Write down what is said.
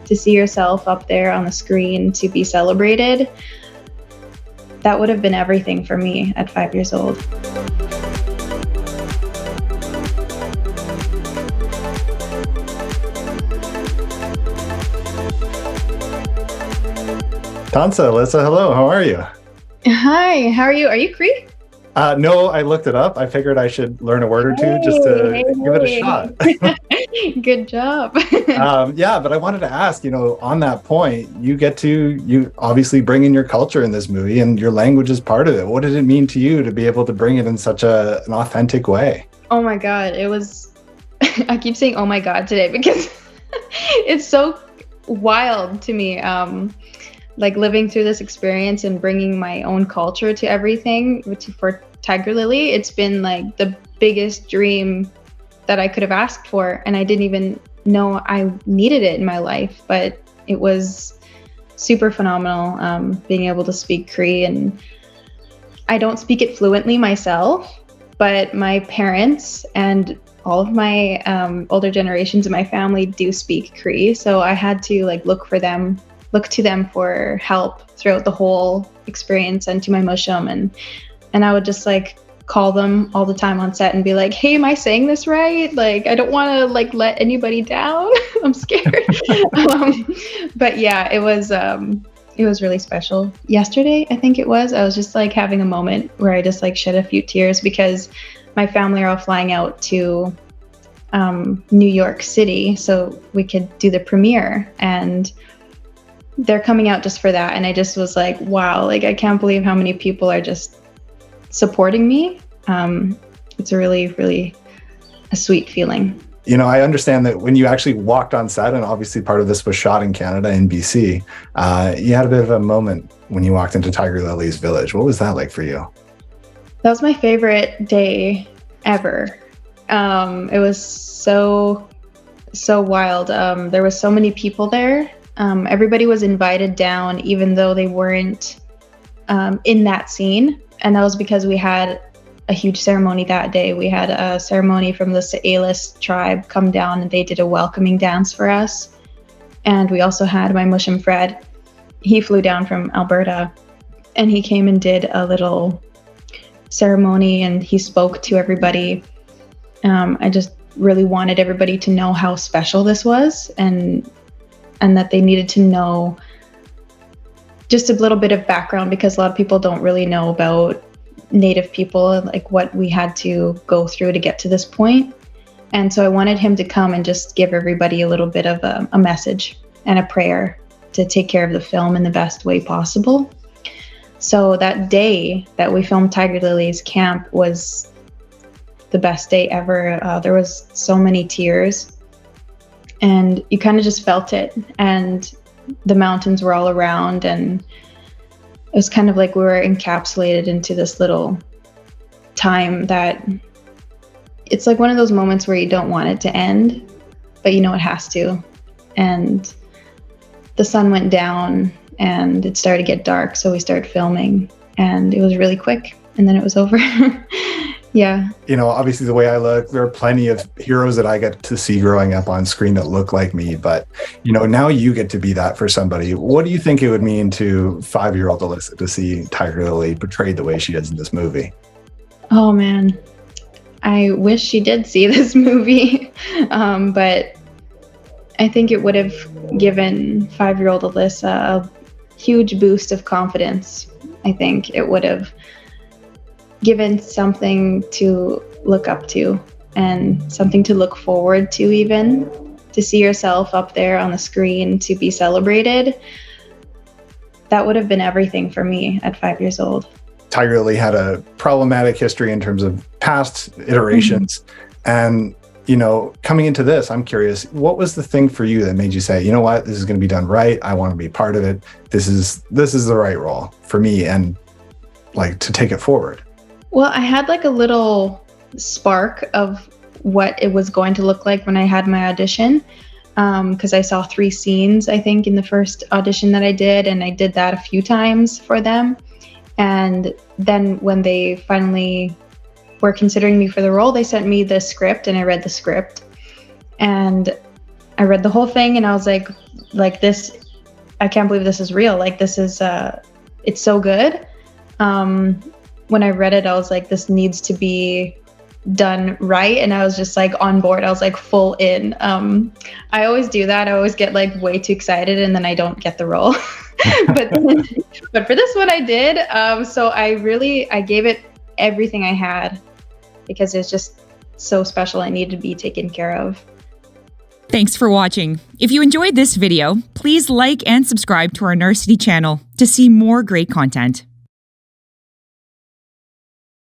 to see yourself up there on the screen to be celebrated, that would have been everything for me at 5 years old. Tansa, Alyssa, hello, how are you? Hi, how are you? Are you Cree? No, I looked it up. I figured I should learn a word or two just to give it a shot. Good job. Yeah, but I wanted to ask, on that point, you obviously bring in your culture in this movie and your language is part of it. What did it mean to you to be able to bring it in such an authentic way? Oh my God, it was, I keep saying, oh my God today because it's so wild to me. Like living through this experience and bringing my own culture to everything, which for Tiger Lily, it's been like the biggest dream that I could have asked for. And I didn't even know I needed it in my life, but it was super phenomenal being able to speak Cree. And I don't speak it fluently myself, but my parents and all of my older generations in my family do speak Cree. So I had to look to them for help throughout the whole experience and to my mushum, and I would just call them all the time on set and be like, hey, am I saying this right? I don't want to let anybody down. I'm scared. But yeah, it was really special. Yesterday, I think it was, I was just having a moment where I just shed a few tears because my family are all flying out to New York City so we could do the premiere, and they're coming out just for that. And I just was like, wow, I can't believe how many people are just supporting me. It's a really, really a sweet feeling. I understand that when you actually walked on set, and obviously part of this was shot in Canada, in BC, you had a bit of a moment when you walked into Tiger Lily's village. What was that like for you? That was my favorite day ever. It was so wild. There was so many people there. Everybody was invited down, even though they weren't in that scene. And that was because we had a huge ceremony that day. We had a ceremony from the Sa'alis tribe come down, and they did a welcoming dance for us. And we also had my mushum Fred. He flew down from Alberta, and he came and did a little ceremony, and he spoke to everybody. I just really wanted everybody to know how special this was, and that they needed to know just a little bit of background, because a lot of people don't really know about Native people, what we had to go through to get to this point. And so I wanted him to come and just give everybody a little bit of a message and a prayer to take care of the film in the best way possible. So that day that we filmed Tiger Lily's camp was the best day ever. There was so many tears, and you kind of just felt it, and the mountains were all around, and it was kind of like we were encapsulated into this little time that it's one of those moments where you don't want it to end, but it has to. And the sun went down and it started to get dark, so we started filming, and it was really quick, and then it was over. Yeah. Obviously the way I look, there are plenty of heroes that I get to see growing up on screen that look like me. But, now you get to be that for somebody. What do you think it would mean to 5-year-old Alyssa to see Tiger Lily portrayed the way she is in this movie? Oh, man. I wish she did see this movie. But I think it would have given 5-year-old Alyssa a huge boost of confidence. I think it would have given something to look up to and something to look forward to, even to see yourself up there on the screen to be celebrated. That would have been everything for me at 5 years old. Tiger Lily had a problematic history in terms of past iterations. And, coming into this, I'm curious, what was the thing for you that made you say, you know what, this is going to be done right. I want to be part of it. This is the right role for me, and to take it forward. Well, I had a little spark of what it was going to look like when I had my audition, because I saw 3 scenes, I think, in the first audition that I did, and I did that a few times for them. And then when they finally were considering me for the role, they sent me the script, and I read the script. And I read the whole thing, and I was like, like this, I can't believe this is real. Like this is, it's so good. When I read it, I was like, this needs to be done right. And I was just like on board. I was like full in. I always do that. I always get like way too excited and then I don't get the role. but for this one I did. So I gave it everything I had because it's just so special. It needed to be taken care of. Thanks for watching. If you enjoyed this video, please like and subscribe to our Narcity channel to see more great content.